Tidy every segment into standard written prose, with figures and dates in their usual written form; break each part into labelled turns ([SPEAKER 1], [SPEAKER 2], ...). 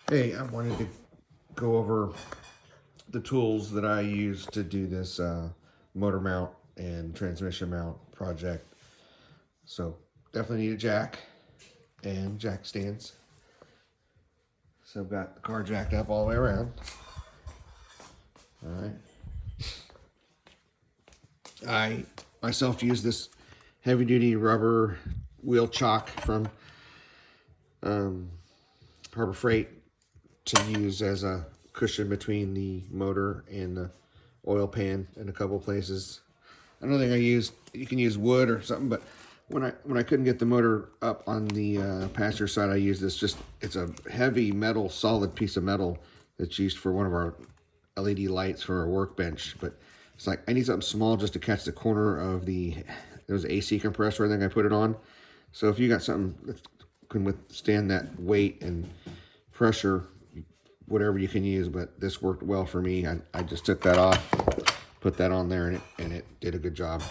[SPEAKER 1] Hey, I wanted to go over the tools that I use to do this motor mount and transmission mount project. So definitely need a jack and jack stands. So I've got the car jacked up all the way around. All right. I myself use this heavy duty rubber wheel chock from um, Harbor Freight to use as a cushion between the motor and the oil pan in a couple places. Another thing I use, you can use wood or something, but when I couldn't get the motor up on the passenger side, I use this. It's a heavy metal, solid piece of metal that's used for one of our LED lights for our workbench. But it's like I need something small just to catch the corner of there was an AC compressor I think I put it on. So if you got something that can withstand that weight and pressure, whatever you can use, but this worked well for me. I just took that off, put that on there, and it did a good job.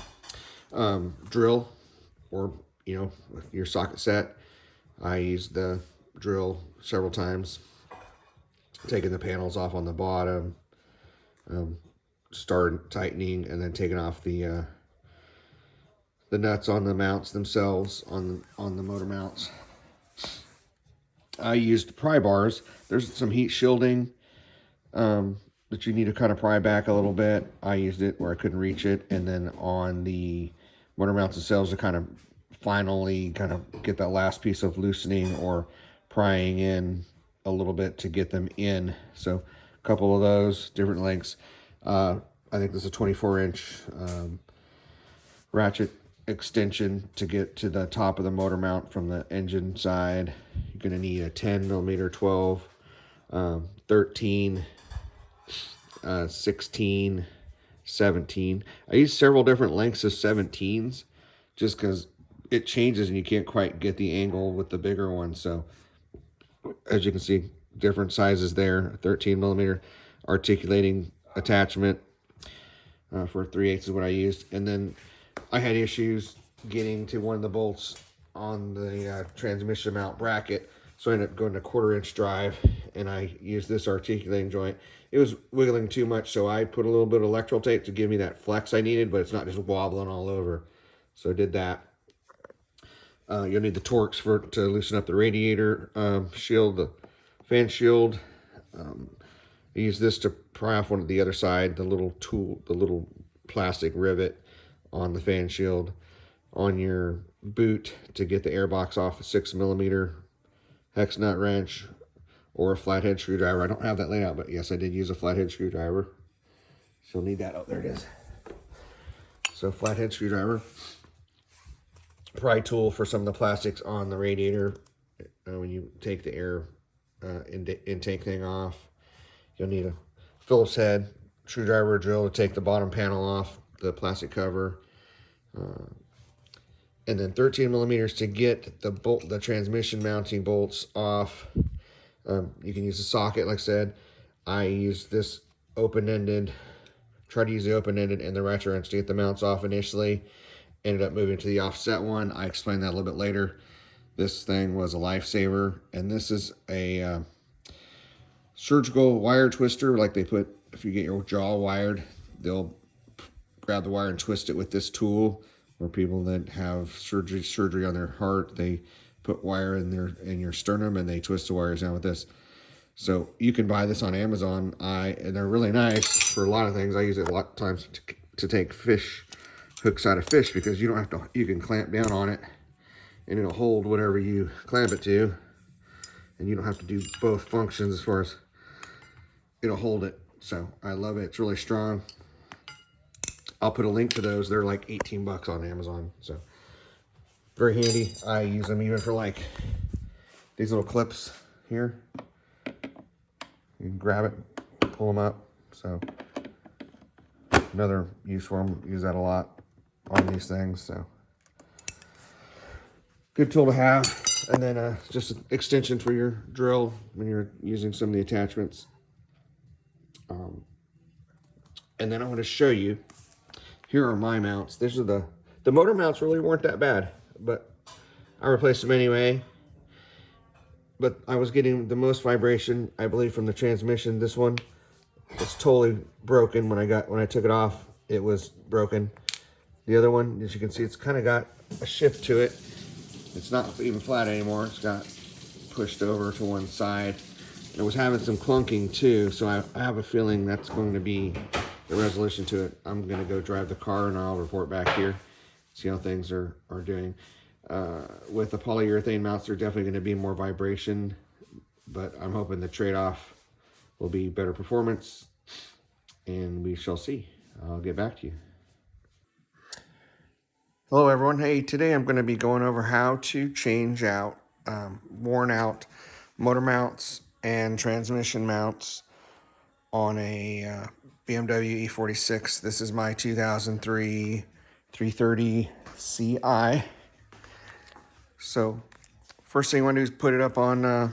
[SPEAKER 1] Drill, or with your socket set, I used the drill several times, taking the panels off on the bottom, start tightening, and then taking off the nuts on the mounts themselves on the motor mounts. I used pry bars. There's some heat shielding that you need to kind of pry back a little bit. I used it where I couldn't reach it, and then on the motor mounts themselves to kind of finally kind of get that last piece of loosening or prying in a little bit to get them in. So a couple of those different lengths. I think there's a 24-inch ratchet extension to get to the top of the motor mount from the engine side. You're going to need a 10 millimeter, 12, 13, 16, 17. I use several different lengths of 17s just because it changes and you can't quite get the angle with the bigger one. So as you can see, different sizes there. 13 millimeter articulating attachment for 3/8 is what I used. And then I had issues getting to one of the bolts on the transmission mount bracket, so I ended up going to 1/4-inch drive, and I used this articulating joint. It was wiggling too much, so I put a little bit of electrical tape to give me that flex I needed, but it's not just wobbling all over. So I did that. You'll need the Torx to loosen up the radiator shield, the fan shield. I use this to pry off one of the other side, the little plastic rivet on the fan shield. On your boot to get the airbox off, a 6 millimeter hex nut wrench or a flathead screwdriver. I don't have that laid out, but yes, I did use a flathead screwdriver. So you'll need that. Oh, there it is. So flathead screwdriver. Pry tool for some of the plastics on the radiator when you take the air intake thing off. You'll need a Phillips head screwdriver drill to take the bottom panel off the plastic cover. And then 13 millimeters to get the transmission mounting bolts off. You can use a socket, like I said. I use this open-ended, try to use the open-ended and the ratchet wrench to get the mounts off initially. Ended up moving to the offset one. I explained that a little bit later. This thing was a lifesaver, and this is a surgical wire twister, like they put, if you get your jaw wired, they'll grab the wire and twist it with this tool. Or people that have surgery on their heart, they put wire in your sternum and they twist the wires down with this. So you can buy this on Amazon. And they're really nice for a lot of things. I use it a lot of times to take fish hooks out of fish, because you don't have to. You can clamp down on it, and it'll hold whatever you clamp it to, and you don't have to do both functions as far as it'll hold it. So I love it. It's really strong. I'll put a link to those. They're like 18 bucks on Amazon. So very handy. I use them even for like these little clips here. You can grab it, pull them up. So another use for them. Use that a lot on these things. So good tool to have. And then just an extension for your drill when you're using some of the attachments. And then I want to show you. Here are my mounts. These are the motor mounts really weren't that bad, but I replaced them anyway. but I was getting the most vibration, I believe, from the transmission. This one is totally broken. When I took it off, it was broken. The other one, as you can see, it's kind of got a shift to it. It's not even flat anymore. It's got pushed over to one side. It was having some clunking too, so I have a feeling that's going to be the resolution to it. I'm going to go drive the car and I'll report back here, see how things are doing. With the polyurethane mounts, there's definitely going to be more vibration, but I'm hoping the trade-off will be better performance, and we shall see. I'll get back to you. Hello everyone. Hey, today I'm going to be going over how to change out worn out motor mounts and transmission mounts on a BMW E46. This is my 2003 330 Ci. So first thing you want to do is put it up on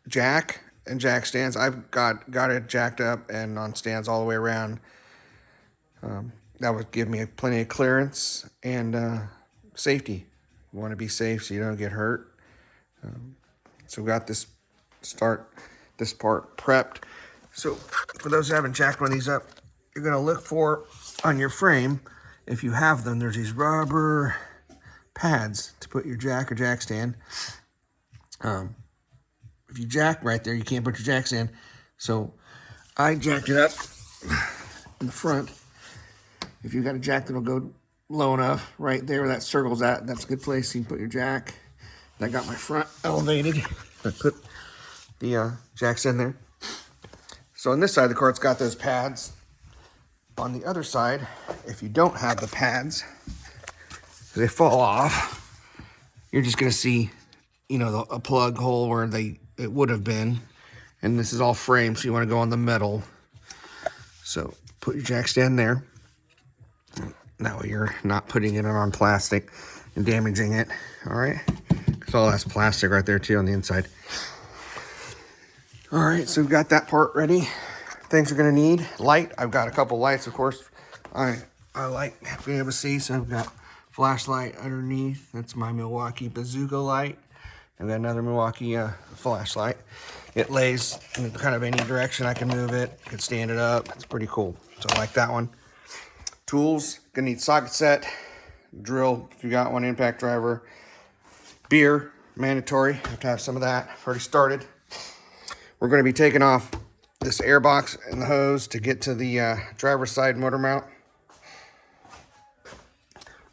[SPEAKER 1] jack and jack stands. I've got it jacked up and on stands all the way around. That would give me plenty of clearance and safety. You want to be safe so you don't get hurt. So we got this part prepped. So for those who haven't jacked one of these up, you're going to look for on your frame, if you have them, there's these rubber pads to put your jack or jack stand. If you jack right there, you can't put your jack stand. So I jacked it up in the front. If you've got a jack that'll go low enough, right there where that circle's at, that's a good place. You can put your jack. I got my front elevated. I put the jacks in there. So on this side of the car, it's got those pads. On the other side, if you don't have the pads, they fall off. You're just gonna see, you know, a plug hole where it would have been. And this is all frame, so you want to go on the metal. So put your jack stand there. That way you're not putting it on plastic and damaging it, all right? Because all that's plastic right there too on the inside. All right, so we've got that part ready. Things you're gonna need: light. I've got a couple lights, of course. I like being able to see, so I've got flashlight underneath. That's my Milwaukee bazooka light. I've got another Milwaukee flashlight. It lays in kind of any direction I can move it. I can stand it up. It's pretty cool. So I like that one. Tools, gonna need socket set, drill if you got one, impact driver, beer, mandatory, have to have some of that. I've already started. We're gonna be taking off this air box and the hose to get to the driver's side motor mount.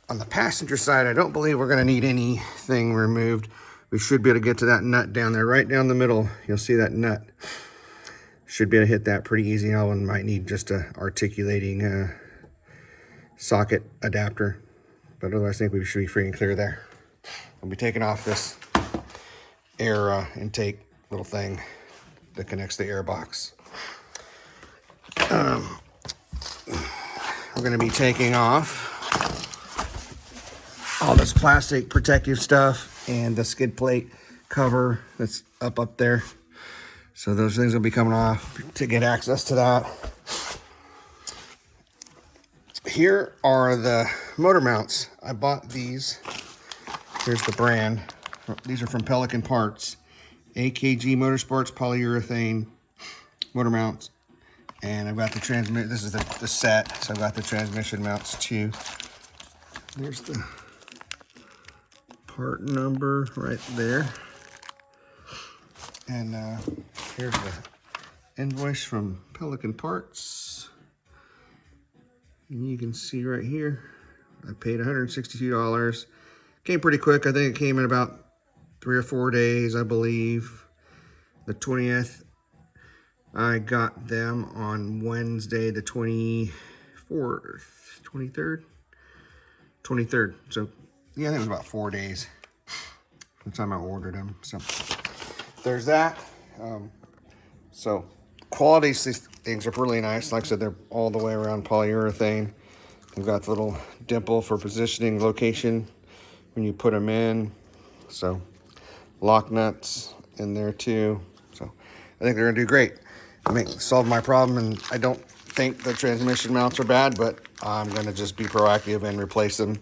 [SPEAKER 1] On the passenger side, I don't believe we're gonna need anything removed. We should be able to get to that nut down there, right down the middle. You'll see that nut. Should be able to hit that pretty easy. I might need just a articulating socket adapter, but otherwise I think we should be free and clear there. I'll be taking off this air intake little thing that connects the air box. We're going to be taking off all this plastic protective stuff and the skid plate cover that's up there. So those things will be coming off to get access to that. Here are the motor mounts. I bought these. Here's the brand. These are from Pelican Parts AKG Motorsports polyurethane motor mounts. And I've got the transmission. This is the set, so I've got the transmission mounts too. There's the part number right there. And here's the invoice from Pelican Parts. And you can see right here, I paid $162. Came pretty quick. I think it came in about 3 or 4 days, I believe. The 20th. I got them on Wednesday, the 23rd. So, yeah, I think it was about 4 days from the time I ordered them. So, there's that. So, quality, these things are really nice. Like I said, they're all the way around polyurethane. They've got the little dimple for positioning location when you put them in. So, lock nuts in there too. So, I think they're gonna do great. Solve my problem, and I don't think the transmission mounts are bad, but I'm gonna just be proactive and replace them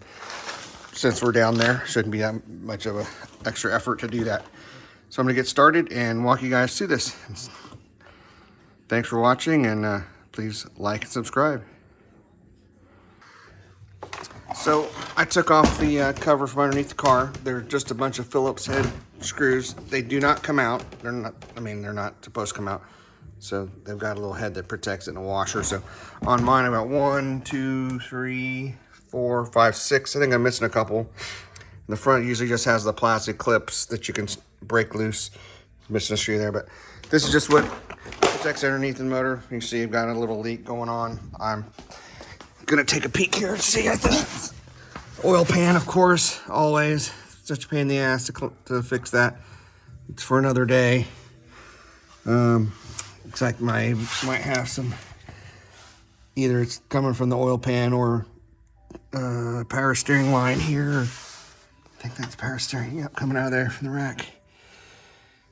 [SPEAKER 1] since we're down there. Shouldn't be that much of an extra effort to do that. So I'm going to get started and walk you guys through this. Thanks for watching, and please like and subscribe. So I took off the cover from underneath the car. They're just a bunch of Phillips head screws. They do not come out. They're not supposed to come out. So they've got a little head that protects it in a washer. So on mine, I've got 1, 2, 3, 4, 5, 6. I think I'm missing a couple. The front usually just has the plastic clips that you can break loose. Missing a screw there, but this is just what protects underneath the motor. You can see I've got a little leak going on. I'm gonna take a peek here and see. I think oil pan, of course, always. Such a pain in the ass to fix that. It's for another day. Looks like might have some, either it's coming from the oil pan or power steering line here. I think that's power steering. Yep, coming out of there from the rack.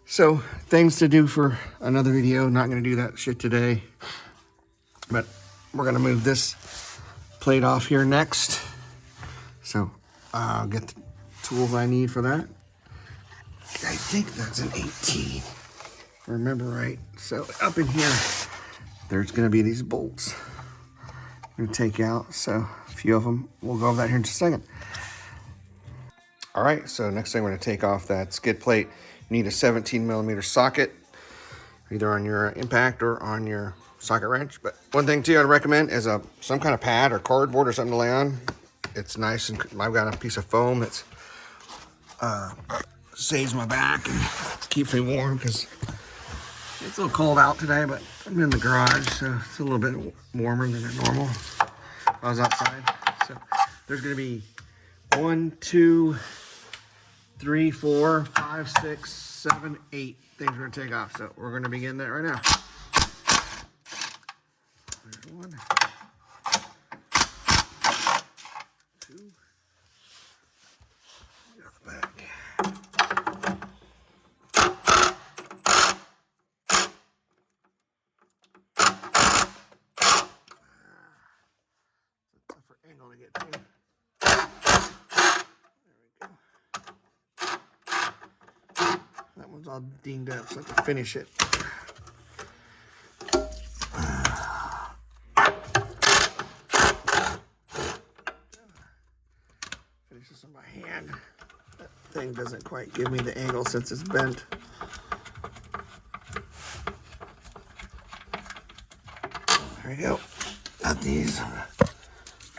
[SPEAKER 1] So things to do for another video. Not going to do that shit today, but we're going to move this plate off here next. So I'll get the tools I need for that. I think that's an 18, if I remember right. So up in here, there's going to be these bolts I'm going to take out. So a few of them, we'll go over that here in just a second. All right, so next thing we're going to take off that skid plate. You need a 17mm socket, either on your impact or on your socket wrench. But one thing too I'd recommend is some kind of pad or cardboard or something to lay on. It's nice, and I've got a piece of foam that's saves my back and keeps me warm because it's a little cold out today, but I'm in the garage, so it's a little bit warmer than normal. I was outside. So there's going to be 1, 2, 3, 4, 5, 6, 7, 8 things we're going to take off. So we're going to begin that right now. There's 1, 2, go back. It's a tougher angle to get to. That one's all dinged up, so I have to finish it. Finish this on my hand. That thing doesn't quite give me the angle since it's bent. There we go. Got these.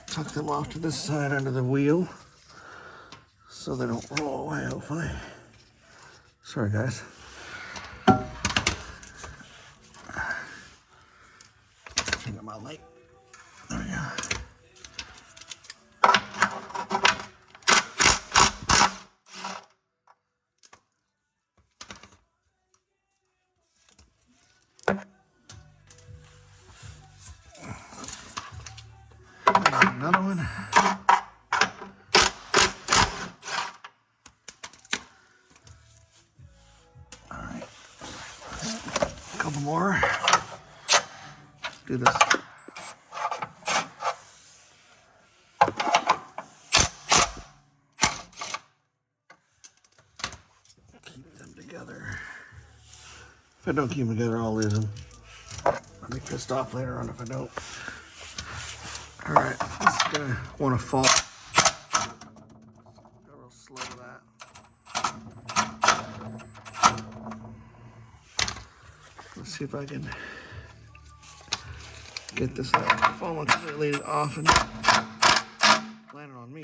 [SPEAKER 1] Tuck them off to this side under the wheel so they don't roll away, hopefully. Sorry, guys. Hang on my light. There we go. Another one. All right. A couple more. Do this. Keep them together. If I don't keep them together, I'll lose them. I'll be pissed off later on if I don't. All right, this is gonna want to fall. Go real slow with that. Let's see if I can get this falling completely off and land it on me.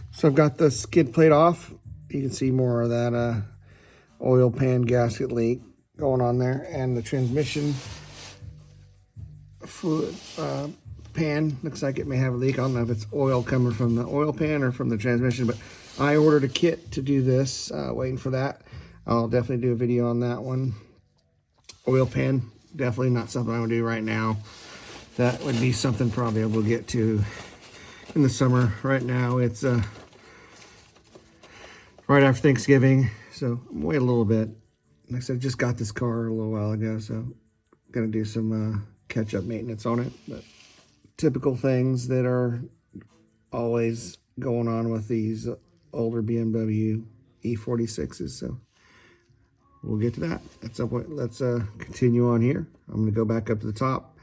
[SPEAKER 1] So I've got the skid plate off. You can see more of that oil pan gasket leak going on there, and the transmission fluid pan looks like it may have a leak. I don't know if it's oil coming from the oil pan or from the transmission, but I ordered a kit to do this, waiting for that. I'll definitely do a video on that one. Oil pan, definitely not something I would do right now. That would be something probably I will get to in the summer. Right now it's right after Thanksgiving, so wait a little bit. Like I said, I just got this car a little while ago, so I'm gonna do some catch-up maintenance on it. But typical things that are
[SPEAKER 2] always going on with these older BMW E46s. So we'll get to that at some point. Let's continue on here. I'm going to go back up to the top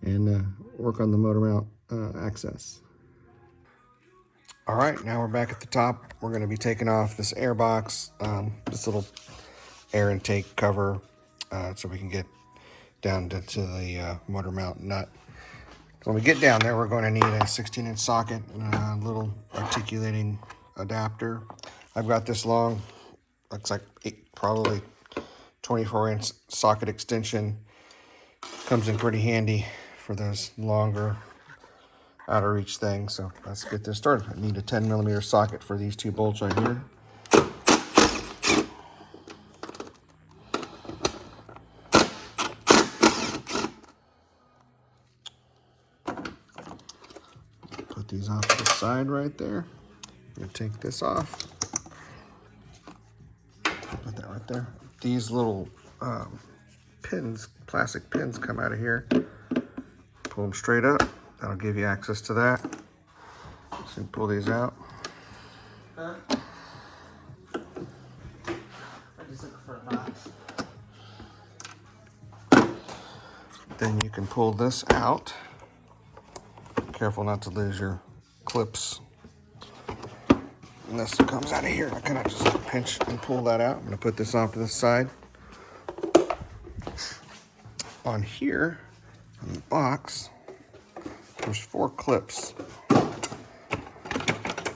[SPEAKER 2] and work on the motor mount access. All right, now we're back at the top. We're going to be taking off this air box, this little air intake cover, so we can get down to the motor mount nut. When we get down there, we're going to need a 16-inch socket and a little articulating adapter. I've got this long, looks like probably 24-inch socket extension. Comes in pretty handy for those longer out of reach things. So let's get this started. I need a 10mm socket for these two bolts right here. Put these off to the side right there. I'm gonna take this off. Put that right there. These little pins, plastic pins, come out of here. Pull them straight up. That'll give you access to that. So you pull these out.
[SPEAKER 3] Huh? I just look for a box.
[SPEAKER 2] Then you can pull this out. Careful not to lose your clips. And this comes out of here. I kind of just pinch and pull that out. I'm going to put this off to the side. On here, on the box, there's 4 clips.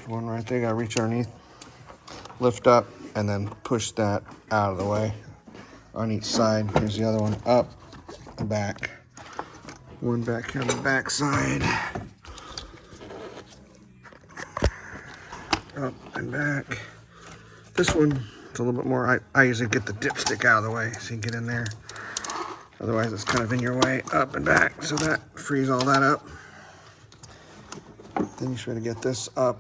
[SPEAKER 2] One right there, gotta reach underneath, lift up, and then push that out of the way on each side. Here's the other one, up and back. One back here on the back side. Up and back. This one, it's a little bit more, I usually get the dipstick out of the way so you can get in there. Otherwise it's kind of in your way, up and back. So that frees all that up. Then you should get this up.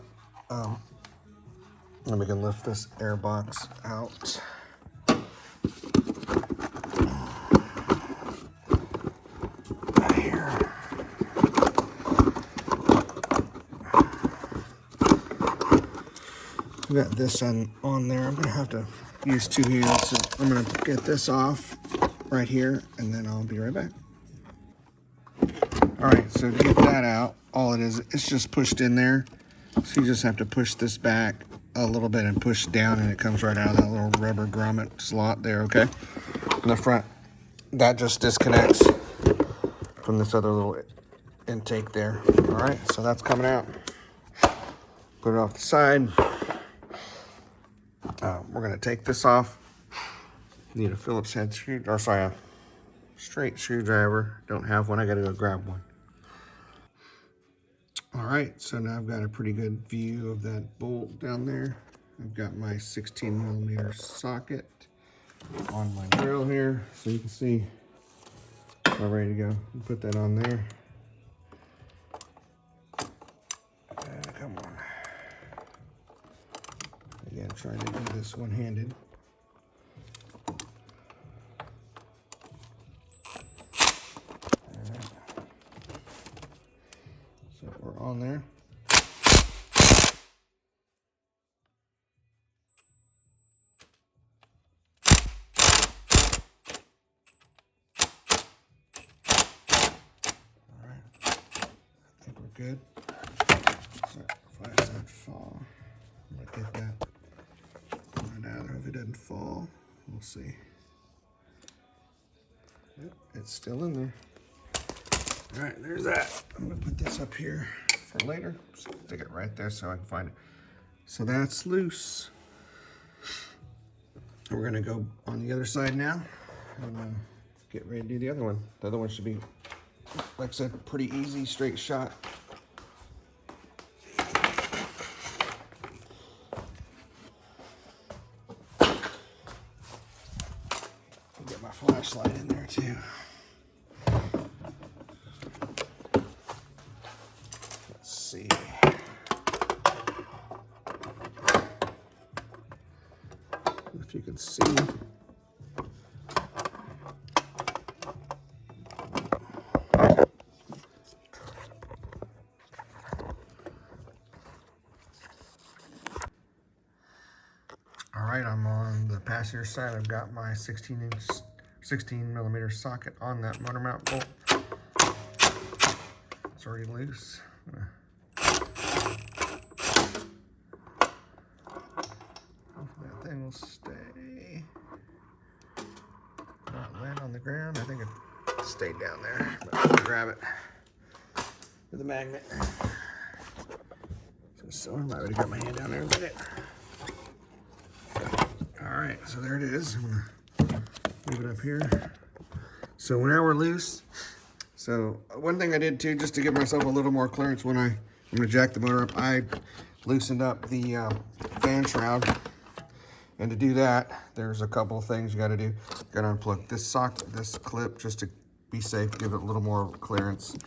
[SPEAKER 2] And we can lift this air box out. Here. We got this on there. I'm gonna have to use 2 hands. So I'm gonna get this off right here, and then I'll be right back. All right, so to get that out, all it is, it's just pushed in there. So you just have to push this back a little bit and push down, and it comes right out of that little rubber grommet slot there, okay? In the front, that just disconnects from this other little intake there. All right, so that's coming out. Put it off the side. We're gonna take this off. Need a Phillips head a straight screwdriver. Don't have one, I gotta go grab one. All right, so now I've got a pretty good view of that bolt down there. I've got my 16mm socket on my drill here, so you can see I'm ready to go. Put that on there. And come on. Again, trying to do this one-handed. So we're on there. All right, I think we're good. Sacrifice that fall. I'm gonna get that right out of there. If it doesn't fall, we'll see. Yep, it's still in there. All right, there's that. I'm gonna put this up here for later. Stick it right there so I can find it. So that's loose. We're gonna go on the other side now and get ready to do the other one. The other one should be, like I said, pretty easy, straight shot. Get my flashlight in there too. Let's see. If you can see. right, I'm on the passenger side. I've got my 16 millimeter socket on that motor mount bolt. It's already loose. Hopefully that thing will stay. Not land on the ground. I think it stayed down there, but I'll grab it with a magnet. So I might already got my hand down there and get it. Alright, so there it is. I'm gonna leave it up here. So now we're loose. So one thing I did too, just to give myself a little more clearance when I'm gonna jack the motor up, I loosened up the fan shroud. And to do that, there's a couple of things you gotta do. You gotta unplug this clip just to be safe, give it a little more clearance.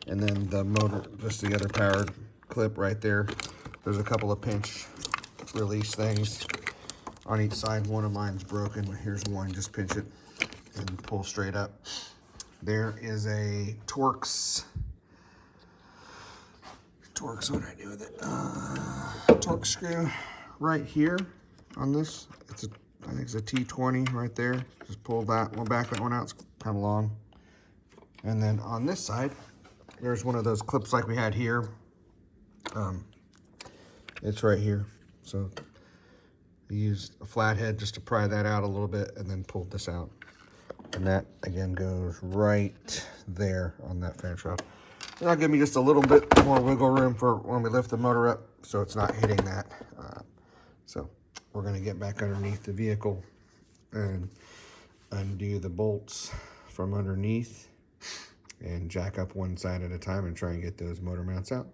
[SPEAKER 2] And then the motor, just the other powered clip right there. There's a couple of pinch release things on each side. One of mine's broken. Here's one, just pinch it and pull straight up. There is a Torx, what did I do with it? Torx screw right here on this. I think it's a T20 right there. Just pull that one back, that one out. It's kind of long. And then on this side, there's one of those clips like we had here. It's right here. So I used a flathead just to pry that out a little bit and then pulled this out. And that again goes right there on that fan shroud. That'll give me just a little bit more wiggle room for when we lift the motor up so it's not hitting that. So we're gonna get back underneath the vehicle and undo the bolts from underneath and jack up one side at a time and try and get those motor mounts out.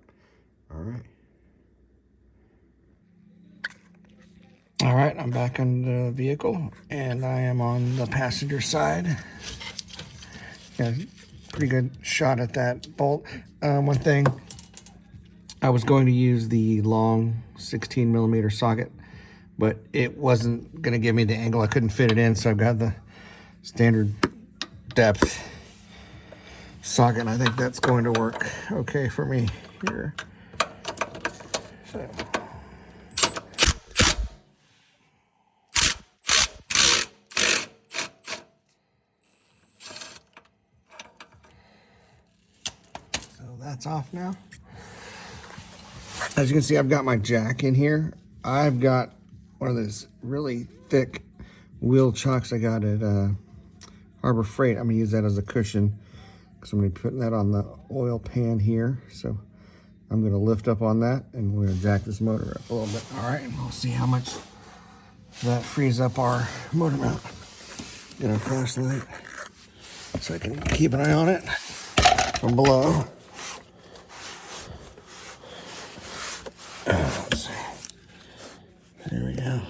[SPEAKER 2] All right. All right, I'm back on the vehicle and I am on the passenger side. Yeah, pretty good shot at that bolt. One thing, I was going to use the long 16 millimeter socket, but it wasn't gonna give me the angle. I couldn't fit it in, so I've got the standard depth socket, and I think that's going to work okay for me here. So. That's off now. As you can see, I've got my jack in here. I've got one of those really thick wheel chocks I got at Harbor Freight. I'm gonna use that as a cushion because I'm gonna be putting that on the oil pan here. So I'm gonna lift up on that and we're gonna jack this motor up a little bit. All right, and we'll see how much that frees up our motor mount. Get our flashlight so I can keep an eye on it from below. Let's see. There we go.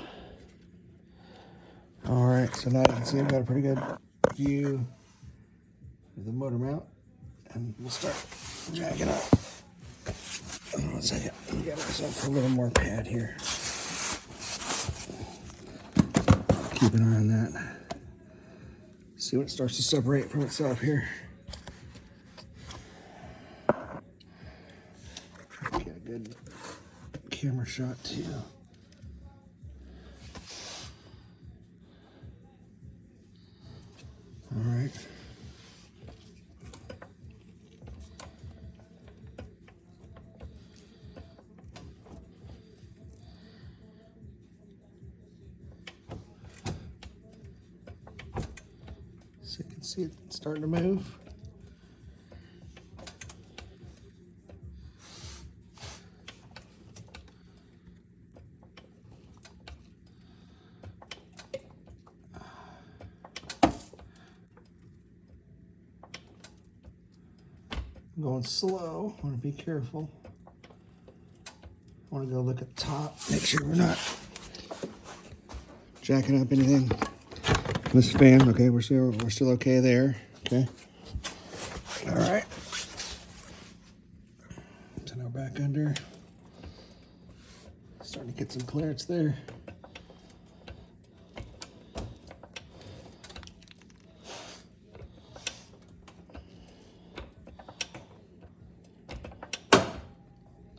[SPEAKER 2] All right, so now you can see I've got a pretty good view of the motor mount, and we'll start jacking up. Hold on a second. We got ourselves a little more pad here. Keep an eye on that. See when it starts to separate from itself here. Get a good camera shot too. All right. So you can see it starting to move. I'm going slow. I want to be careful. I want to go look at the top, make sure we're not jacking up anything. This fan, okay, we're still okay there. Okay. All right. So now back under. Starting to get some clearance there.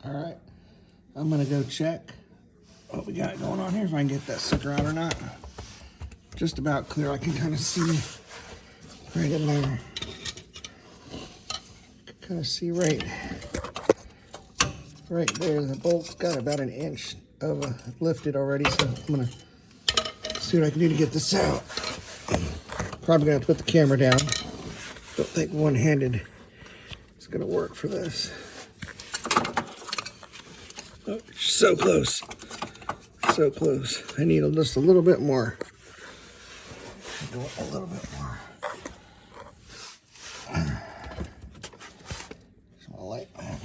[SPEAKER 2] All right, I'm gonna go check what we got going on here, if I can get that sucker out or not. Just about clear. I can kind of see right in there. Kind of see right there. The bolt's got about an inch of lifted already, so I'm gonna see what I can do to get this out. Probably gonna put the camera down. Don't think one-handed is gonna work for this. Oh, so close. So close. I need just a little bit more. Go a little bit more. So I'll light back.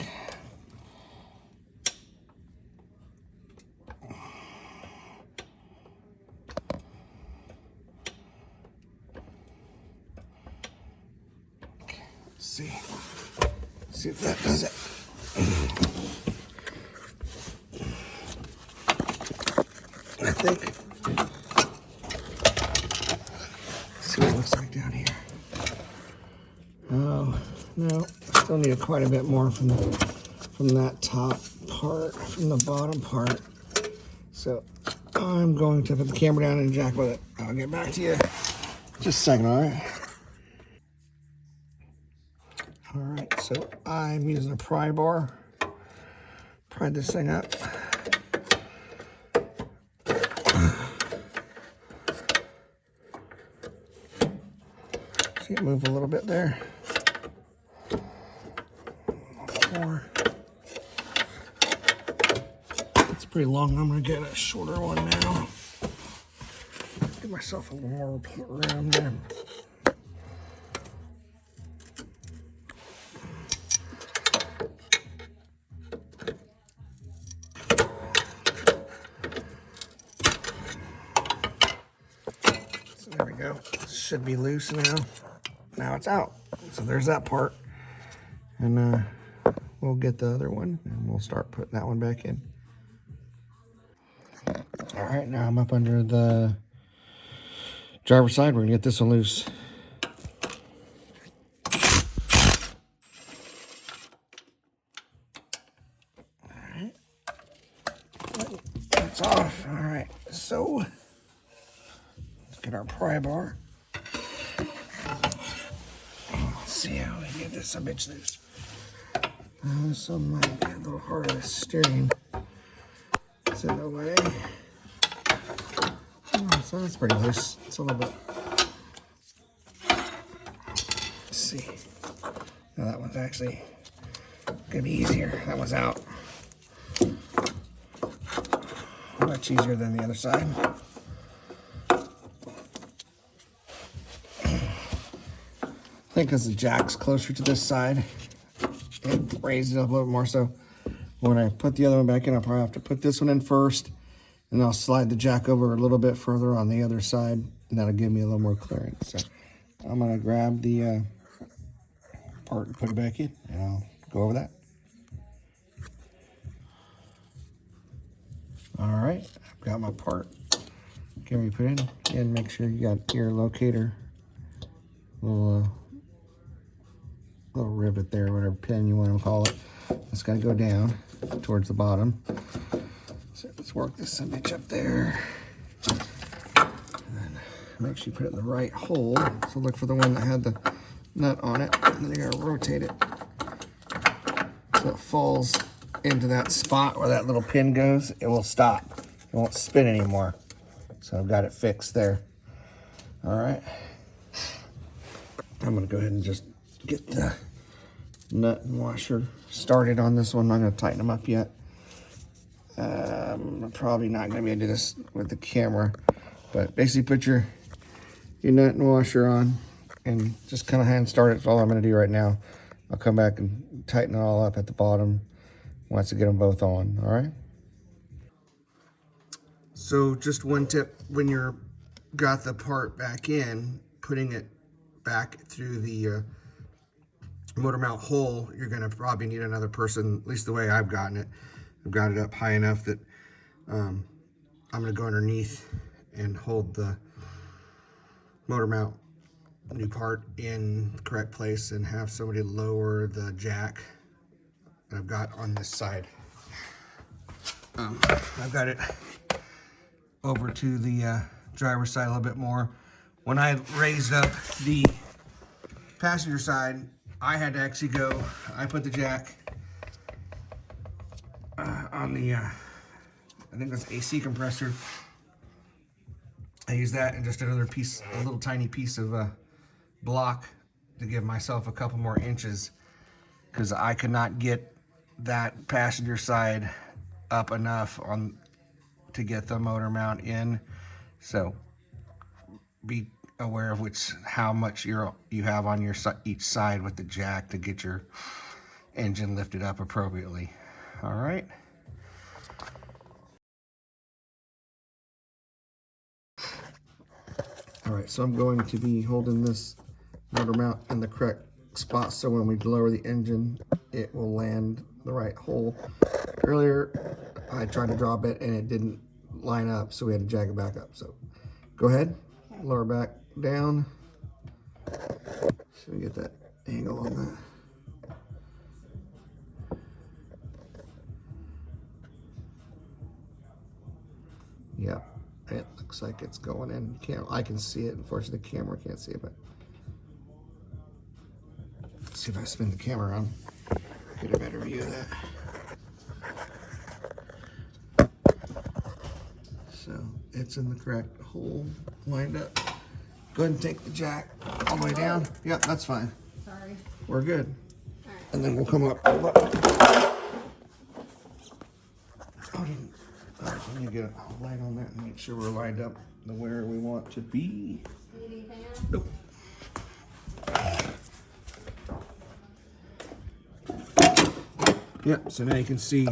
[SPEAKER 2] Okay, let's see. See if that does it. I think. Let's see what it looks like down here. Oh, no, still need quite a bit more from that top part, from the bottom part. So I'm going to put the camera down and jack with it. I'll get back to you just a second, all right? All right, so I'm using a pry bar. Pry this thing up. See it move a little bit there. More. It's pretty long. I'm gonna get a shorter one now. Give myself a little more room there. So there we go. This should be loose now. Now it's out. So there's that part. And we'll get the other one and we'll start putting that one back in. All right, now I'm up under the driver's side. We're gonna get this one loose. All right, that's off. All right, so let's get our pry bar. Let's see how we get this bitch loose. Some might be a little harder. The steering is in the way. Oh, so that's pretty loose. It's a little bit. Let's see. Now that one's actually gonna be easier. That one's out. Much easier than the other side. I think because the jack's closer to this side, it raises it up a little bit more. So when I put the other one back in, I'll probably have to put this one in first, and I'll slide the jack over a little bit further on the other side, and that'll give me a little more clearance. So I'm gonna grab the part and put it back in, and I'll go over that. All right, I've got my part. Gary put in, and make sure you got your locator, little rivet there, whatever pin you want to call it. It's got to go down towards the bottom. So let's work this bitch up there. And then make sure you put it in the right hole. So look for the one that had the nut on it. And then you're going to rotate it so it falls into that spot where that little pin goes. It will stop. It won't spin anymore. So I've got it fixed there. All right. I'm going to go ahead and just get the nut and washer started on this one. I'm not going to tighten them up yet. I'm probably not going to be able to do this with the camera, but basically put your nut and washer on and just kind of hand start it. That's all I'm going to do right now. I'll come back and tighten it all up at the bottom once I get them both on. All right. So just one tip when you're got the part back in, putting it back through the motor mount hole, you're going to probably need another person, at least the way I've gotten it. I've got it up high enough that I'm going to go underneath and hold the motor mount new part in the correct place and have somebody lower the jack that I've got on this side. I've got it over to the driver's side a little bit more. When I raised up the passenger side, I had to actually go, I put the jack on the, I think that's AC compressor. I used that and just another piece, a little tiny piece of block to give myself a couple more inches, because I could not get that passenger side up enough on to get the motor mount in. So be aware of how much you have on your each side with the jack to get your engine lifted up appropriately. All right. All right, so I'm going to be holding this motor mount in the correct spot so when we lower the engine, it will land the right hole. Earlier, I tried to drop it and it didn't line up, so we had to jack it back up. So go ahead, lower back down. So we get that angle on that. Yeah, it looks like it's going in. I can see it. Unfortunately, the camera can't see it, but let's see if I spin the camera around, get a better view of that. So it's in the correct hole, lined up. Go ahead and take the jack all the way down. Yep, that's fine.
[SPEAKER 3] Sorry.
[SPEAKER 2] We're good. And then we'll come up. All right, let me get a light on that and make sure we're lined up the where we want to be.
[SPEAKER 3] Anything else?
[SPEAKER 2] Nope. Yep, so now you can see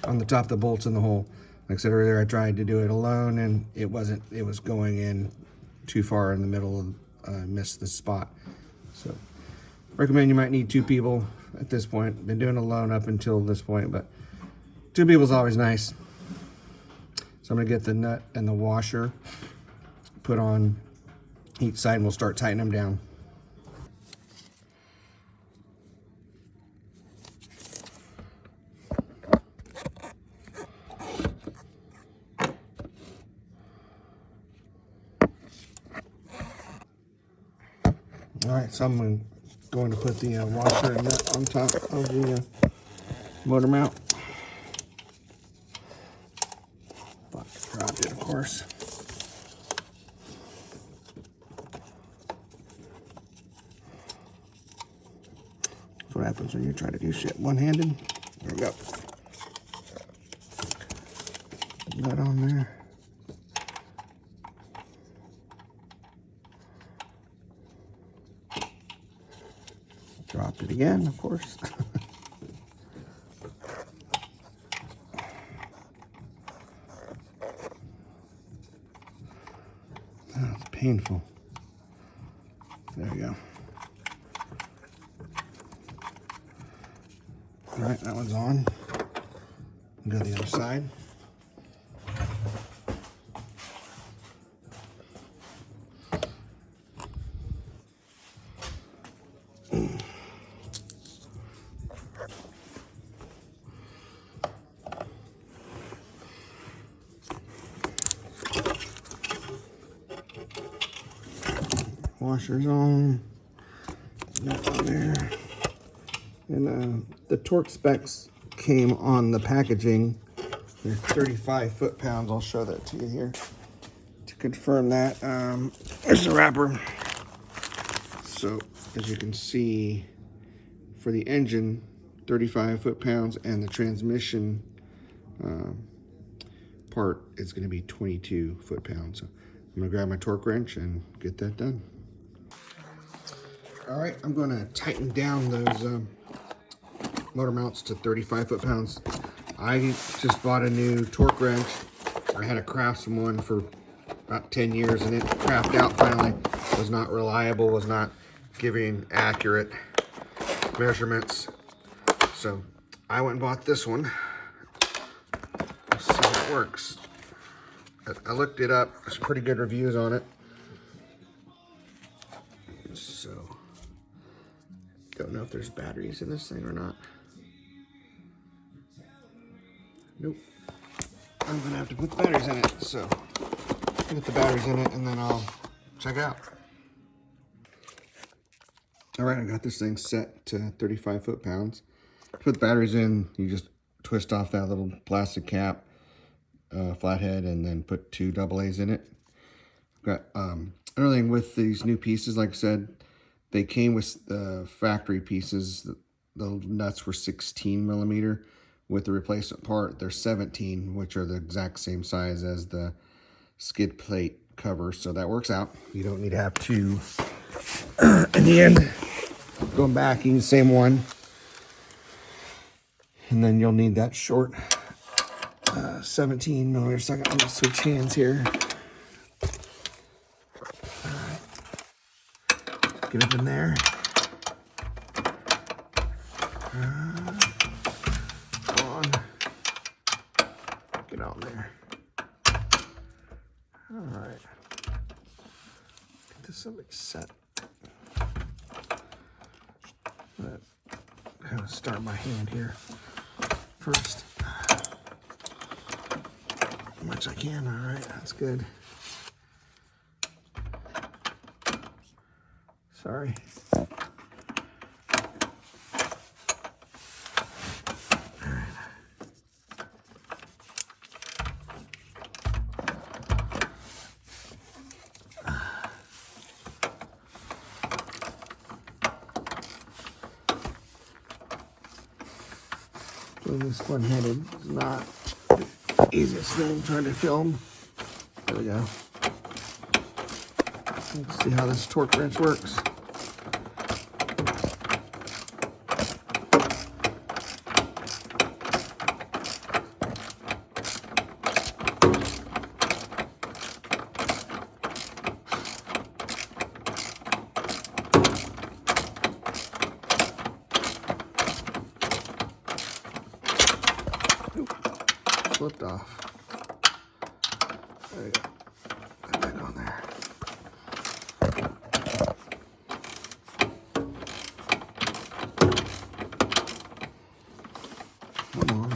[SPEAKER 2] on the top the bolts in the hole. Like I said earlier, I tried to do it alone and it was going in too far in the middle and missed the spot. So recommend you might need 2 people at this point. Been doing it alone up until this point, but 2 people is always nice. So I'm gonna get the nut and the washer put on each side and we'll start tightening them down. All right, so I'm going to put the washer and nut on top of the motor mount. Dropped it, of course. That's what happens when you try to do shit one-handed. There we go. Nut on there. Dropped it again, of course. Oh, it's painful. There we go. All right, that one's on. Go to the other side. Washers on, that on there, and the torque specs came on the packaging. They're 35 foot-pounds. I'll show that to you here to confirm that. There's the wrapper. So as you can see, for the engine, 35 foot-pounds, and the transmission part is going to be 22 foot-pounds. So I'm going to grab my torque wrench and get that done. All right, I'm going to tighten down those motor mounts to 35 foot-pounds. I just bought a new torque wrench. I had a Craftsman one for about 10 years and it crapped out finally. Was not reliable, was not giving accurate measurements. So I went and bought this one. Let's see how it works. I looked it up. There's pretty good reviews on it. So don't know if there's batteries in this thing or not. Nope. I'm gonna have to put the batteries in it. So put the batteries in it and then I'll check out. All right, I got this thing set to 35 foot-pounds. Put the batteries in, you just twist off that little plastic cap, flathead, and then put 2 AA's in it. Got another thing with these new pieces, like I said, they came with the factory pieces. The nuts were 16 millimeter. With the replacement part, they're 17, which are the exact same size as the skid plate cover. So that works out. You don't need to have 2. In the end, going back, you use the same one. And then you'll need that short 17 millimeter. So I'm gonna switch hands here. Get up in there. On. Get on there. All right. Get this something set. But I'm gonna start my hand here first. As much I can. All right, that's good. Sorry. Doing this one-handed is not the easiest thing trying to film. There we go. Let's see how this torque wrench works. Slipped off. There you go. Get back on there. Come on.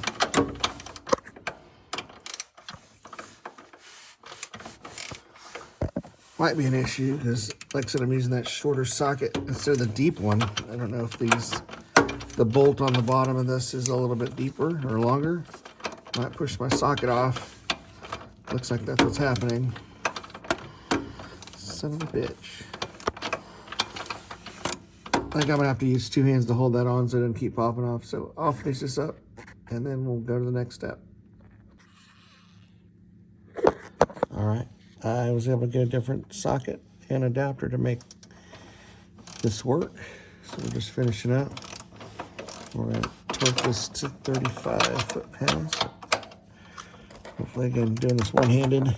[SPEAKER 2] Might be an issue because, like I said, I'm using that shorter socket instead of the deep one. I don't know if the bolt on the bottom of this is a little bit deeper or longer. Might push my socket off. Looks like that's what's happening. Son of a bitch. I think I'm gonna have to use 2 hands to hold that on so it doesn't keep popping off. So I'll finish this up and then we'll go to the next step. All right, I was able to get a different socket and adapter to make this work. So we're just finishing up. We're gonna torque this to 35 foot-pounds. Hopefully, again, doing this one-handed.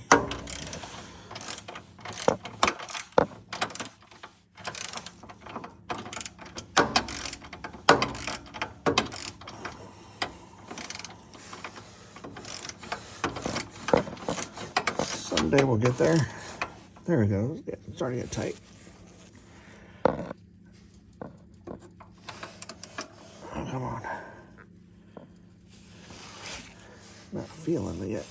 [SPEAKER 2] Someday we'll get there. There we go. Yeah, it's starting to get tight. Oh, come on. Not feeling it yet.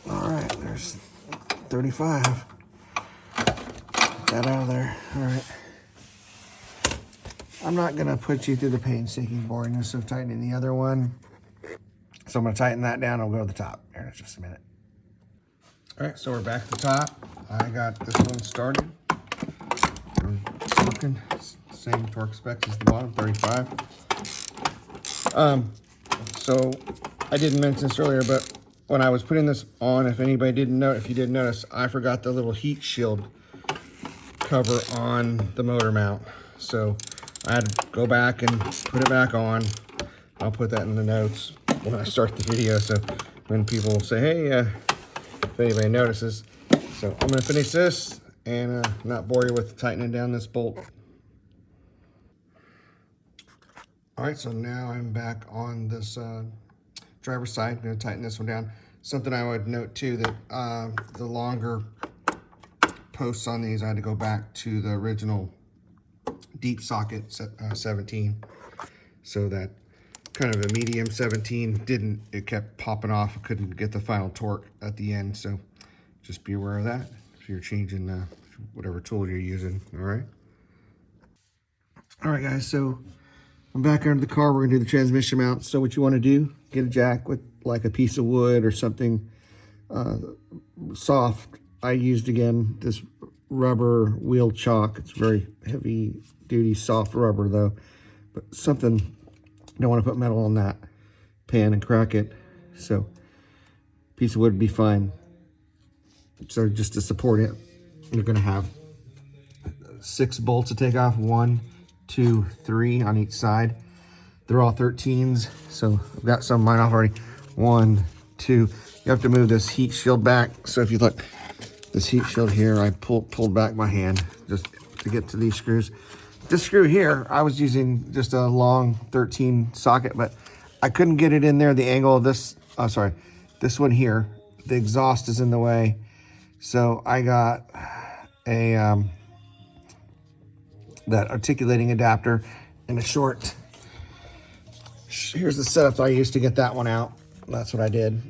[SPEAKER 2] All right, there's 35. Get that out of there. All right. I'm not gonna put you through the painstaking boringness of tightening the other one. So I'm gonna tighten that down. I'll go to the top here in just a minute. All right, so we're back at the top. I got this one started. It's working. Same torque specs as the bottom, 35. So I didn't mention this earlier, but when I was putting this on, if you didn't notice, I forgot the little heat shield cover on the motor mount. So I had to go back and put it back on. I'll put that in the notes when I start the video, so when people say, hey, if anybody notices. So I'm gonna finish this and not bore you with tightening down this bolt. All right, so now I'm back on this driver's side. I'm gonna tighten this one down. Something I would note too, that the longer
[SPEAKER 1] posts on these, I had to go back to the original deep socket 17. So that kind of a medium 17 it kept popping off. I couldn't get the final torque at the end. So just be aware of that if you're changing whatever tool you're using. All right.
[SPEAKER 2] All right, guys, so I'm back under the car. We're gonna do the transmission mount. So what you wanna do, get a jack with like a piece of wood or something soft. I used, again, this rubber wheel chalk. It's very heavy duty, soft rubber though, but something, you don't wanna put metal on that pan and crack it. So piece of wood would be fine. So just to support it, you're gonna have 6 bolts to take off, 1, 2, 3 on each side. They're all 13s, so I've got some of mine off already. 1, 2. You have to move this heat shield back. So if you look, this heat shield here, I pulled back my hand just to get to these screws. This screw here, I was using just a long 13 socket, but I couldn't get it in there. The angle of this, this one here, the exhaust is in the way. So I got a that articulating adapter and a short. Here's the setup that I used to get that one out. That's what I did.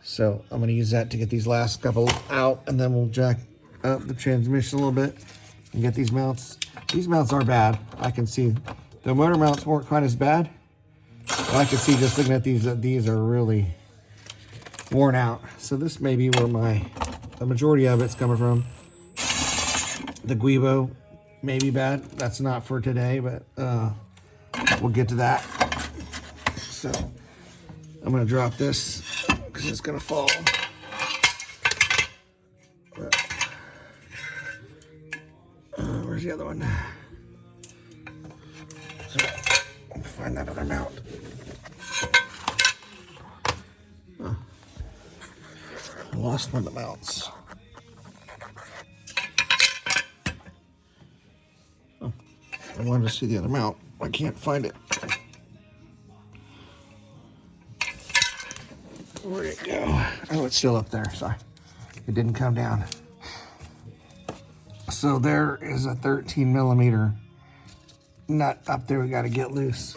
[SPEAKER 2] So I'm gonna use that to get these last couple out, and then we'll jack up the transmission a little bit and get these mounts. These mounts are bad. I can see the motor mounts weren't quite as bad, but I can see just looking at these that these are really worn out. So this may be where the majority of it's coming from. The Guibo may be bad. That's not for today, but we'll get to that. So I'm gonna drop this because it's gonna fall. Where's the other one? So I'll find that other mount. I lost one of the mounts. Oh, I wanted to see the other mount. I can't find it. Where'd it go? Oh, it's still up there. Sorry. It didn't come down. So there is a 13 millimeter nut up there we got to get loose.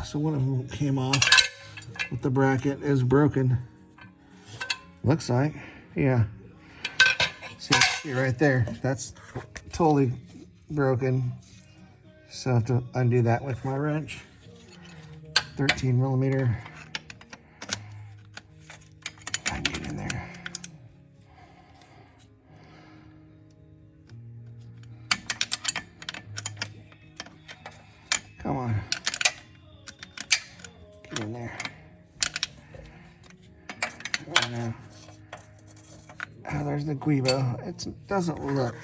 [SPEAKER 2] So one of them came off with the bracket, is broken. Looks like, yeah. See right there, that's totally broken. So I have to undo that with my wrench. 13 millimeter. I get in there. Come on. Get in there. Oh no. Oh, there's the Guibo. It doesn't look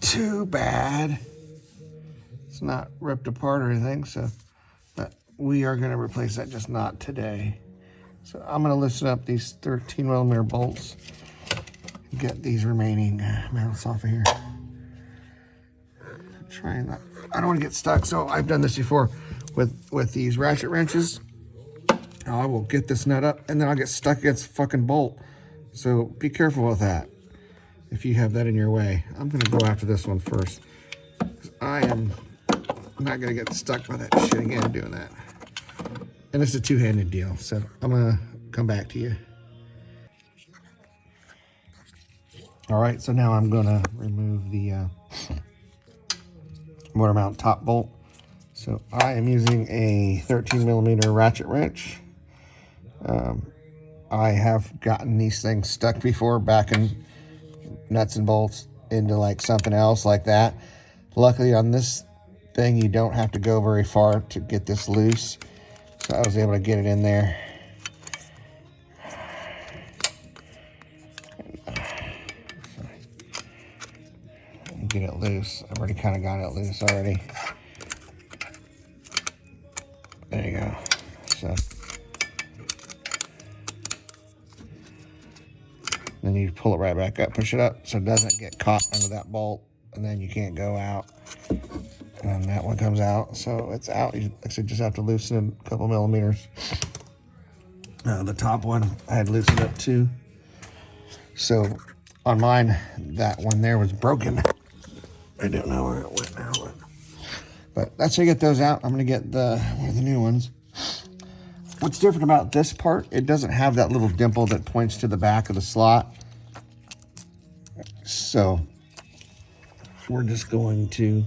[SPEAKER 2] too bad. It's not ripped apart or anything, so, but we are going to replace that, just not today. So I'm going to loosen up these 13 millimeter bolts and get these remaining mounts off of here. Trying not, I don't want to get stuck, so I've done this before with these ratchet wrenches. I will get this nut up and then I'll get stuck against the fucking bolt. So be careful with that if you have that in your way. I'm going to go after this one first. I am not going to get stuck by that shit again doing that. And it's a two-handed deal, so I'm going to come back to you. All right, so now I'm going to remove the motor mount top bolt. So I am using a 13 millimeter ratchet wrench. I have gotten these things stuck before, backing nuts and bolts into like something else like that. Luckily on this thing, you don't have to go very far to get this loose. So I was able to get it in there. And get it loose. I've already kind of got it loose already. There you go. So then you pull it right back up, push it up so it doesn't get caught under that bolt, and then you can't go out. And that one comes out, so it's out. You actually just have to loosen it a couple millimeters. The top one I had loosened up too. So on mine, that one there was broken. I don't know where it went now. But that's how you get those out. I'm going to get one of the new ones. What's different about this part, it doesn't have that little dimple that points to the back of the slot. So we're just going to,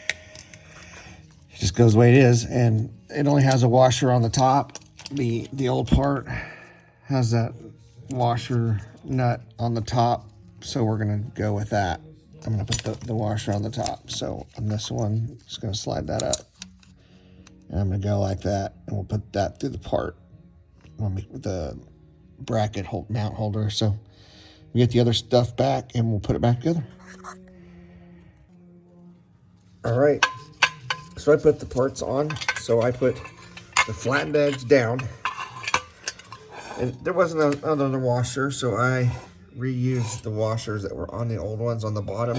[SPEAKER 2] it just goes the way it is. And it only has a washer on the top. The old part has that washer nut on the top. So we're going to go with that. I'm going to put the washer on the top. So on this one, just going to slide that up. And I'm going to go like that. And we'll put that through the part. With the bracket mount holder. So we get the other stuff back and we'll put it back together. All right. So I put the parts on. So I put the flattened edge down. And there wasn't another washer. So I reused the washers that were on the old ones on the bottom,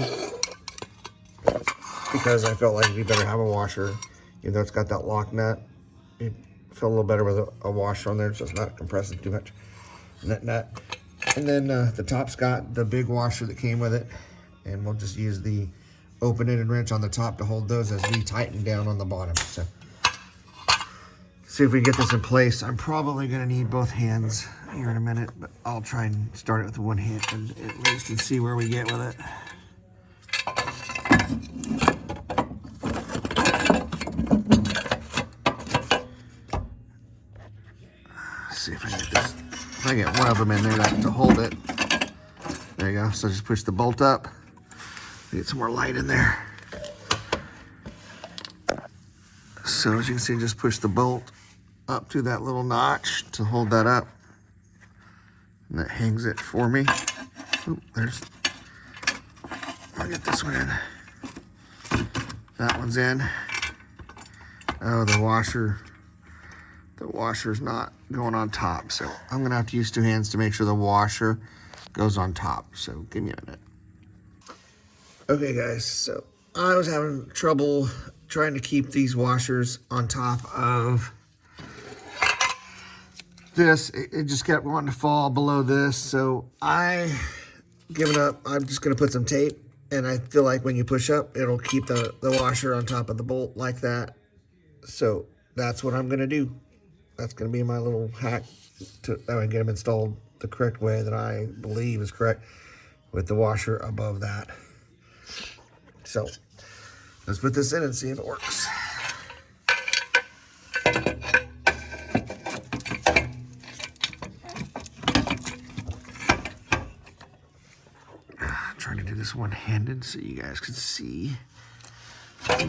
[SPEAKER 2] because I felt like we better have a washer, even though it's got that lock nut. It felt a little better with a washer on there, so it's not compressing too much. Nut. And then the top's got the big washer that came with it, and we'll just use the open-ended wrench on the top to hold those as we tighten down on the bottom. So see if we can get this in place. I'm probably going to need both hands here in a minute, but I'll try and start it with one hand and at least and see where we get with it. Let's see if I get this. If I get one of them in there to hold it. There you go. So just push the bolt up. Get some more light in there. So as you can see, just push the bolt up to that little notch to hold that up. And that hangs it for me. Ooh, I'll get this one in. That one's in. Oh, the washer's not going on top. So I'm gonna have to use two hands to make sure the washer goes on top. So give me a minute. Okay guys, so I was having trouble trying to keep these washers on top of this. It just kept wanting to fall below this, so I given up. I'm just gonna put some tape, and I feel like when you push up, it'll keep the washer on top of the bolt like that. So that's what I'm gonna do. That's gonna be my little hack to that I get them installed the correct way that I believe is correct, with the washer above that. So let's put this in and see if it works. Trying to do this one-handed so you guys can see as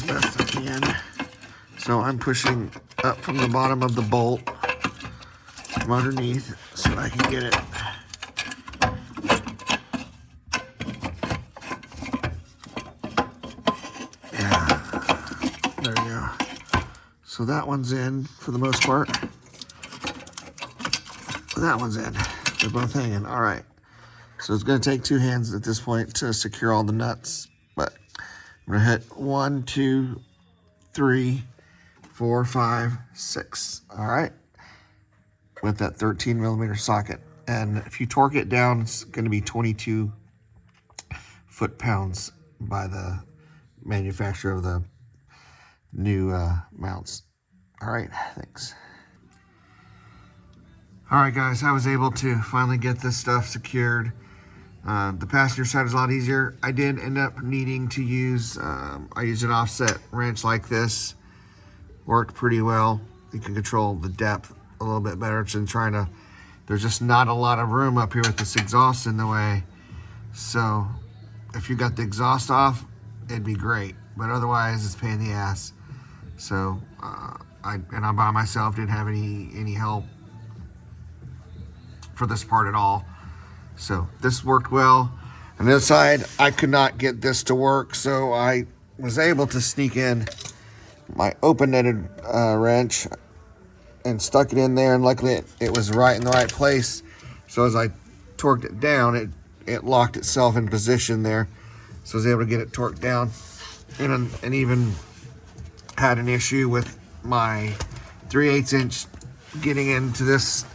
[SPEAKER 2] best I can. So I'm pushing up from the bottom of the bolt from underneath so I can get it. Yeah, there we go. So that one's in for the most part. That one's in. They're both hanging. All right. So it's going to take two hands at this point to secure all the nuts. But I'm going to hit 1, 2, 3, 4, 5, 6. All right. With that 13 millimeter socket. And if you torque it down, it's going to be 22 foot-pounds by the manufacturer of the new mounts. All right. Thanks. All right, guys. I was able to finally get this stuff secured. The passenger side is a lot easier. I did end up needing to use, I used an offset wrench like this. Worked pretty well. You can control the depth a little bit better than trying to, there's just not a lot of room up here with this exhaust in the way. So if you got the exhaust off, it'd be great. But otherwise, it's a pain in the ass. So I'm by myself, didn't have any help for this part at all. So this worked well. On the other side, I could not get this to work, so I was able to sneak in my open-ended wrench and stuck it in there, and luckily it was right in the right place. So as I torqued it down, it locked itself in position there. So I was able to get it torqued down, and even had an issue with my 3/8 inch getting into this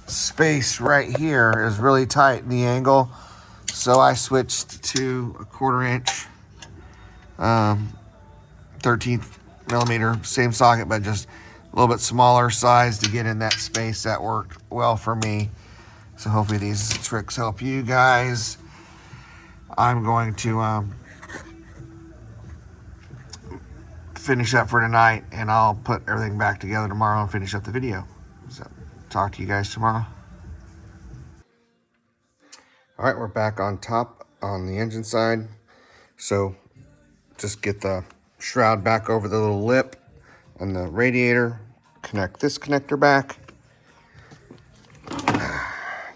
[SPEAKER 2] space right here is really tight in the angle. So I switched to a 1/4 inch 13th millimeter, same socket, but just a little bit smaller size to get in that space. That worked well for me. So hopefully these tricks help you guys. I'm going to finish up for tonight, and I'll put everything back together tomorrow and finish up the video. So talk to you guys tomorrow. All right, we're back on top on the engine side. So just get the shroud back over the little lip on the radiator. Connect this connector back.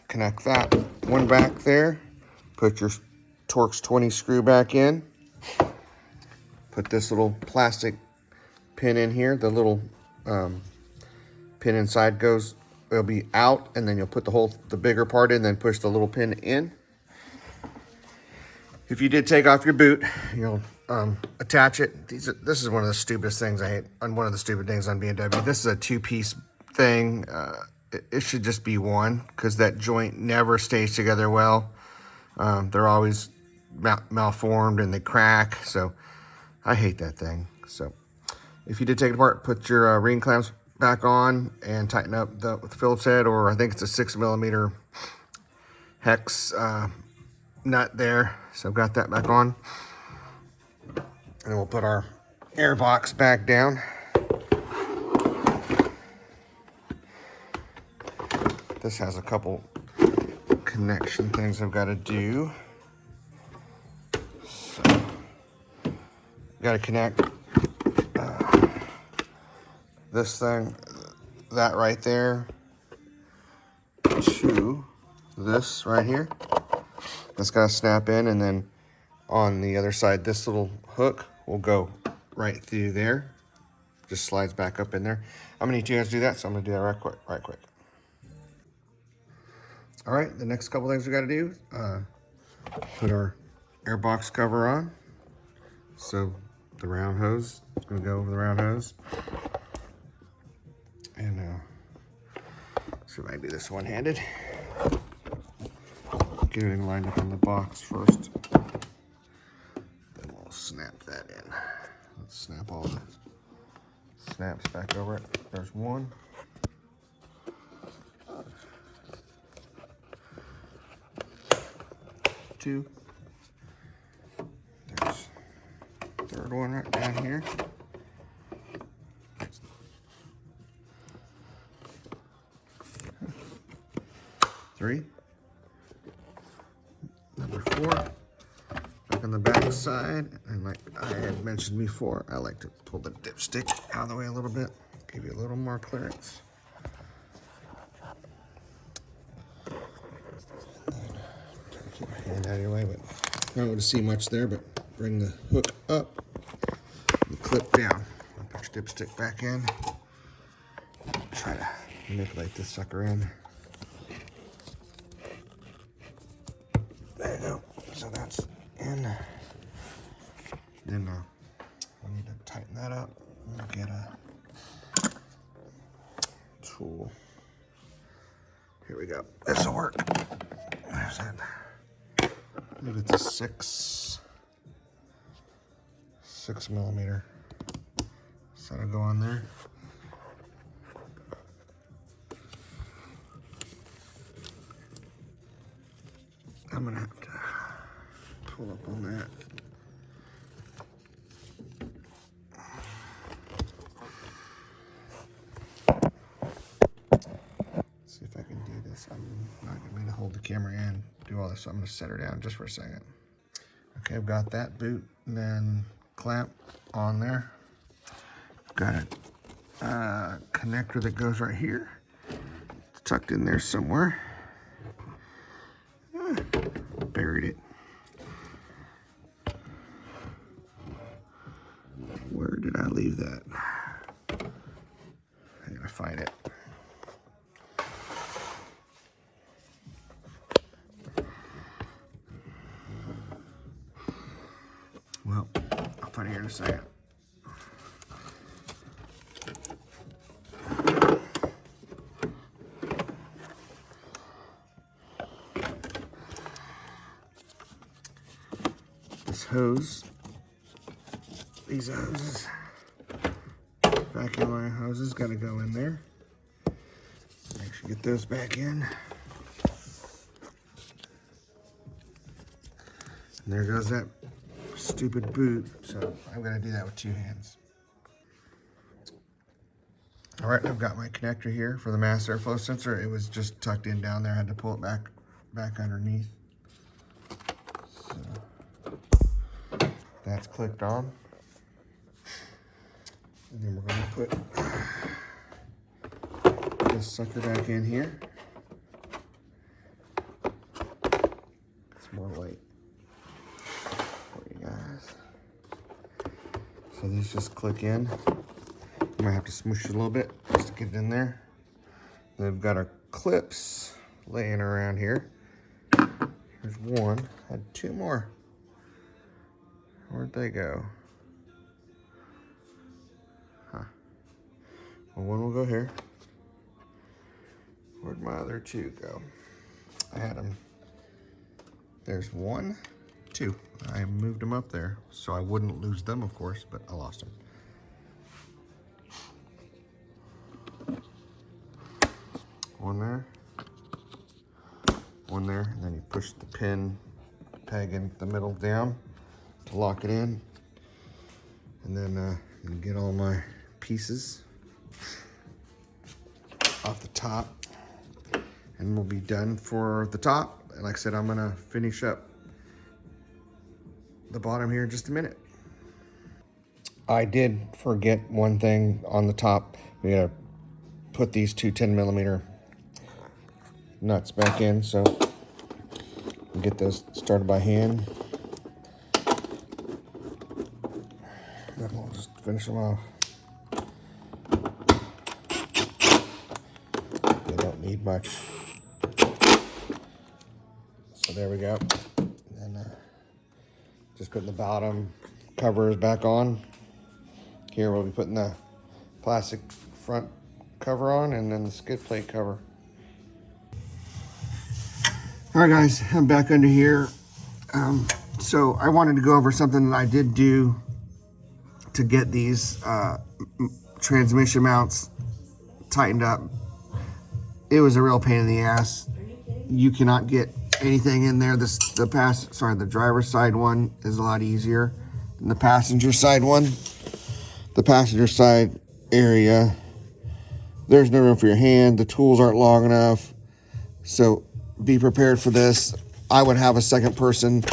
[SPEAKER 2] Connect that one back there. Put your Torx 20 screw back in. Put this little plastic pin in here. The little pin inside goes, it'll be out, and then you'll put the bigger part in, then push the little pin in. If you did take off your boot, you'll attach it. This is one of the stupidest things I hate, one of the stupid things on BMW. This is a 2-piece thing. It should just be one, because that joint never stays together well. They're always malformed and they crack, so I hate that thing. So if you did take it apart, put your ring clamps back on and tighten up the Phillips head, or I think it's a 6 millimeter hex nut there. So I've got that back on. And we'll put our air box back down. This has a couple connection things I've got to do. So, got to connect this thing, that right there, to this right here. That's got to snap in, and then on the other side, this little hook will go right through there. Just slides back up in there. I'm gonna need you guys to do that, so I'm gonna do that right quick. All right, the next couple things we got to do, put our air box cover on. So the round hose is going to go over the round hose. And see if I can do this one-handed. Get everything lined up on the box first. Then we'll snap that in. Let's snap all the snaps back over it. There's one. Two. There's the third one right down here. Three. Number 4. Back on the back side, and like I had mentioned before, I like to pull the dipstick out of the way a little bit, give you a little more clearance. Keep my hand out of your way, but I don't want to see much there, but bring the hook up and clip down. I'll put your dipstick back in. Try to manipulate this sucker in. There you go. So that's in. Then I need to tighten that up. We'll get a tool. Here we go. This will work. There's that. I think it's a 6 millimeter. So that'll go on there. I'm gonna have to pull up on that. See if I can do this. I'm not gonna be able to hold the camera and do all this, so I'm gonna set her down just for a second. Okay, I've got that boot and then clamp on there. Got a connector that goes right here. It's tucked in there somewhere. Buried it. Where did I leave that? I gotta find it. Well, I'll find it here in a second. hose. These hoses, vacuum line hoses, got to go in there. Make sure you get those back in. And there goes that stupid boot. So I'm going to do that with 2 hands. All right, I've got my connector here for the mass airflow sensor. It was just tucked in down there. I had to pull it back underneath. So that's clicked on. And then we're going to put this sucker back in here. It's more light for you guys. So these just click in. You might have to smoosh it a little bit just to get it in there. Then we've got our clips laying around here. There's one. I had 2 more. Where'd they go? Huh. Well, one will go here. Where'd my other 2 go? I had them. There's 1, 2. I moved them up there so I wouldn't lose them, of course, but I lost them. One there, one there, and then you push the pin peg in the middle down to lock it in. And then you get all my pieces off the top, and we'll be done for the top. And like I said, I'm gonna finish up the bottom here in just a minute. I did forget one thing on the top. We gotta put these 2 10mm nuts back in, so we'll get those started by hand. Then we'll just finish them off. They don't need much. So there we go. And just putting the bottom covers back on. Here we'll be putting the plastic front cover on, and then the skid plate cover. All right, guys, I'm back under here. So I wanted to go over something that I did do to get these transmission mounts tightened up. It was a real pain in the ass. You cannot get anything in there. The driver's side one is a lot easier than the passenger side one. The passenger side area, there's no room for your hand. The tools aren't long enough. So be prepared for this. I would have a second person.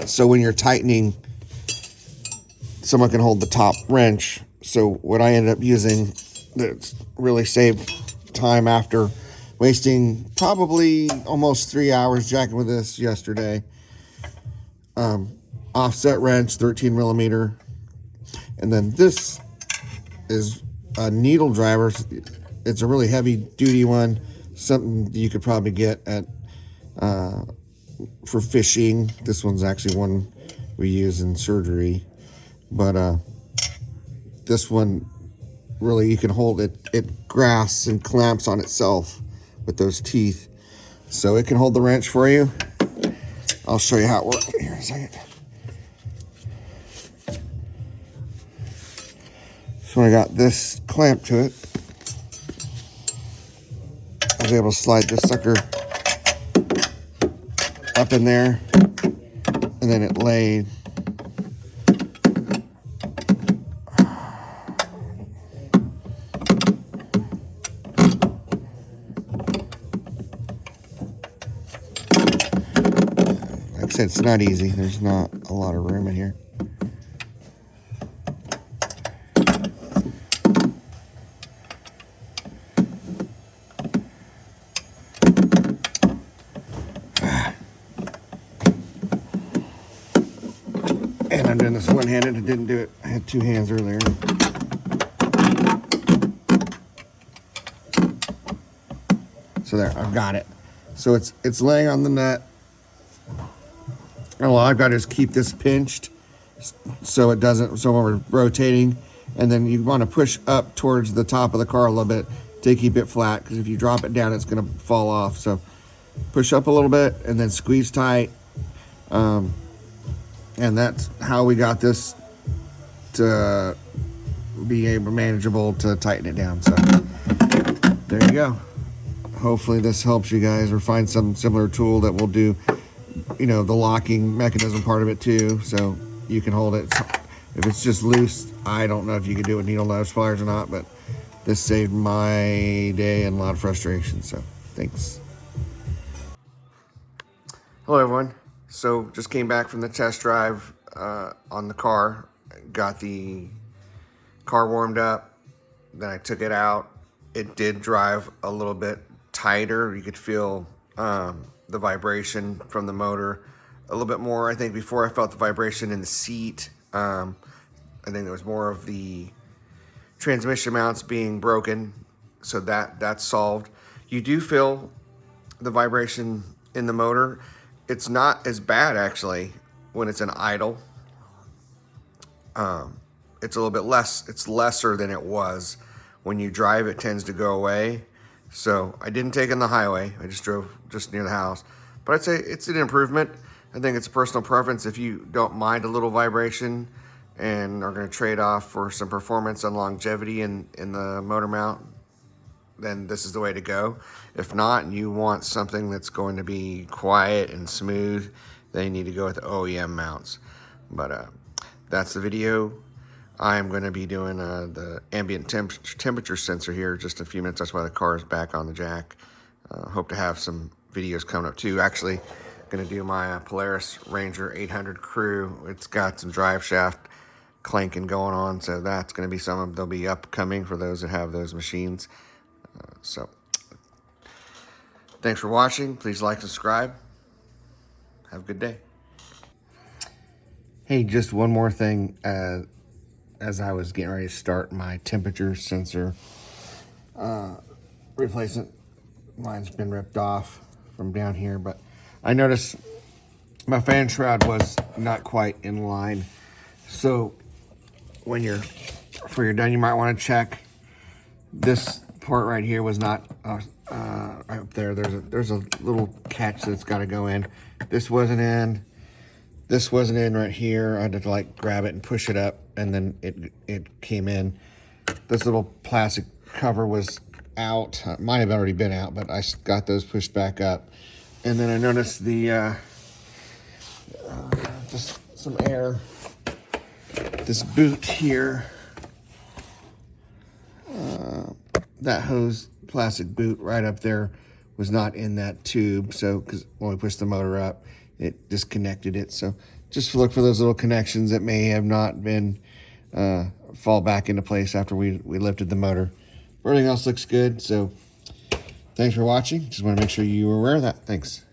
[SPEAKER 2] So when you're tightening, someone can hold the top wrench. So what I ended up using that really saved time after wasting probably almost 3 hours jacking with this yesterday. Offset wrench, 13mm. And then this is a needle driver. It's a really heavy duty one. Something you could probably get at for fishing. This one's actually one we use in surgery, but this one really you can hold it. It grasps and clamps on itself with those teeth, so it can hold the wrench for you. I'll show you how it works here in a second. So I got this clamp to it. I was able to slide this sucker up in there, and then it laid. Like I said, it's not easy. There's not a lot of room in here. And I'm doing this one-handed. I didn't do it. I had 2 hands earlier. So there, I've got it. So it's laying on the nut. And all I've got to is keep this pinched so it doesn't, so when we're rotating, and then you want to push up towards the top of the car a little bit to keep it flat, because if you drop it down, it's going to fall off. So push up a little bit and then squeeze tight. And that's how we got this to be able manageable to tighten it down. So there you go. Hopefully this helps you guys, or find some similar tool that will do, you know, the locking mechanism part of it too, so you can hold it. If it's just loose, I don't know if you can do it with needle nose pliers or not, but this saved my day and a lot of frustration. So thanks. Hello everyone. So just came back from the test drive on the car. Got the car warmed up. Then I took it out. It did drive a little bit tighter. You could feel the vibration from the motor a little bit more. I think before I felt the vibration in the seat. I think there was more of the transmission mounts being broken. So that's solved. You do feel the vibration in the motor. It's not as bad actually when it's in idle. It's a little bit less, it's lesser than it was. When you drive, it tends to go away. So I didn't take it on the highway. I just drove just near the house. But I'd say it's an improvement. I think it's a personal preference. If you don't mind a little vibration and are going to trade off for some performance and longevity in the motor mount, then this is the way to go. If not, and you want something that's going to be quiet and smooth, then you need to go with OEM mounts. But that's the video. I'm going to be doing the ambient temperature sensor here in just a few minutes. That's why the car is back on the jack. Hope to have some videos coming up too. Actually, going to do my Polaris Ranger 800 crew. It's got some drive shaft clanking going on, so that's going to be some of, they'll be upcoming for those that have those machines. So thanks for watching. Please like, subscribe. Have a good day. Hey, just one more thing. As I was getting ready to start my temperature sensor replacement, mine's been ripped off from down here, but I noticed my fan shroud was not quite in line. So when before you're done, you might want to check. This part right here was not right up there. There's a little catch that's got to go in. This wasn't in. This wasn't in right here. I had to like grab it and push it up, and then it came in. This little plastic cover was out. It might have already been out, but I got those pushed back up. And then I noticed the just some air. This boot here, that hose plastic boot right up there was not in that tube. So, because when we pushed the motor up, it disconnected it. So just look for those little connections that may have not been fall back into place after we lifted the motor. Everything else looks good. So thanks for watching. Just want to make sure you were aware of that. Thanks.